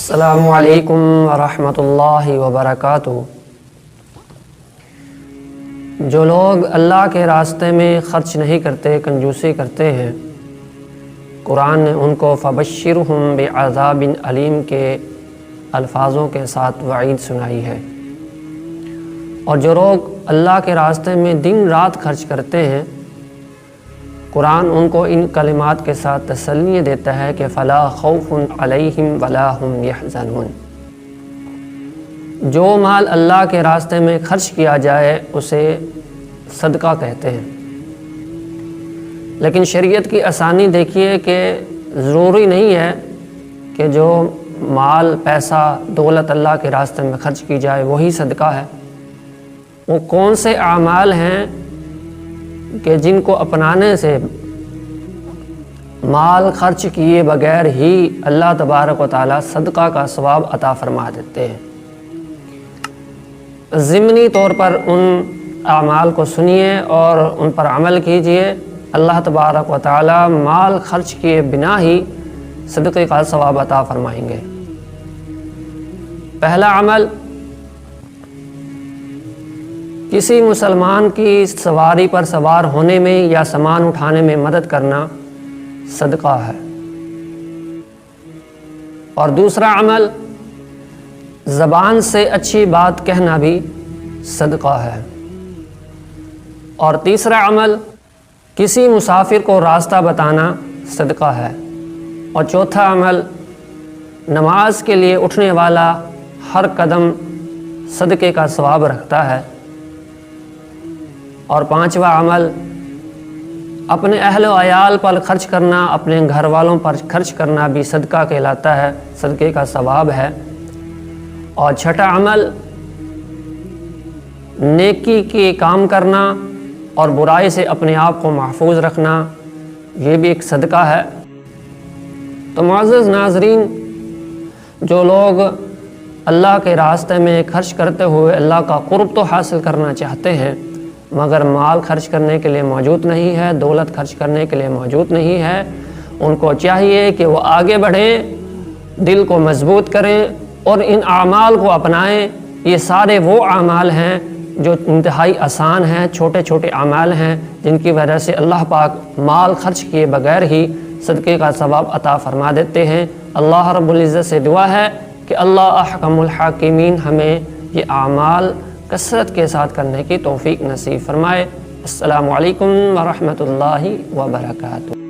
السلام علیکم ورحمۃ اللہ وبرکاتہ۔ جو لوگ اللہ کے راستے میں خرچ نہیں کرتے، کنجوسی کرتے ہیں، قرآن نے ان کو فبشرہم بعذاب علیم کے الفاظوں کے ساتھ وعید سنائی ہے۔ اور جو لوگ اللہ کے راستے میں دن رات خرچ کرتے ہیں، قرآن ان کو ان کلمات کے ساتھ تسلی دیتا ہے کہ فلا خوف علیہم ولا ہم یحزنون۔ جو مال اللہ کے راستے میں خرچ کیا جائے اسے صدقہ کہتے ہیں، لیکن شریعت کی آسانی دیکھیے کہ ضروری نہیں ہے کہ جو مال، پیسہ، دولت اللہ کے راستے میں خرچ کی جائے وہی صدقہ ہے۔ وہ کون سے اعمال ہیں کہ جن کو اپنانے سے مال خرچ کیے بغیر ہی اللہ تبارک و تعالی صدقہ کا ثواب عطا فرما دیتے ہیں۔ ضمنی طور پر ان اعمال کو سنیے اور ان پر عمل کیجئے، اللہ تبارک و تعالی مال خرچ کیے بنا ہی صدقے کا ثواب عطا فرمائیں گے۔ پہلا عمل، کسی مسلمان کی سواری پر سوار ہونے میں یا سامان اٹھانے میں مدد کرنا صدقہ ہے۔ اور دوسرا عمل، زبان سے اچھی بات کہنا بھی صدقہ ہے۔ اور تیسرا عمل، کسی مسافر کو راستہ بتانا صدقہ ہے۔ اور چوتھا عمل، نماز کے لیے اٹھنے والا ہر قدم صدقے کا ثواب رکھتا ہے۔ اور پانچواں عمل، اپنے اہل و عیال پر خرچ کرنا، اپنے گھر والوں پر خرچ کرنا بھی صدقہ کہلاتا ہے، صدقے کا ثواب ہے۔ اور چھٹا عمل، نیکی کے کام کرنا اور برائی سے اپنے آپ کو محفوظ رکھنا، یہ بھی ایک صدقہ ہے۔ تو معزز ناظرین، جو لوگ اللہ کے راستے میں خرچ کرتے ہوئے اللہ کا قرب تو حاصل کرنا چاہتے ہیں مگر مال خرچ کرنے کے لیے موجود نہیں ہے، دولت خرچ کرنے کے لیے موجود نہیں ہے، ان کو چاہیے کہ وہ آگے بڑھیں، دل کو مضبوط کریں اور ان اعمال کو اپنائیں۔ یہ سارے وہ اعمال ہیں جو انتہائی آسان ہیں، چھوٹے چھوٹے اعمال ہیں جن کی وجہ سے اللہ پاک مال خرچ کیے بغیر ہی صدقے کا ثواب عطا فرما دیتے ہیں۔ اللہ رب العزت سے دعا ہے کہ اللہ احکم الحاکمین ہمیں یہ اعمال کثرت کے ساتھ کرنے کی توفیق نصیب فرمائے۔ السلام علیکم ورحمۃ اللہ وبرکاتہ۔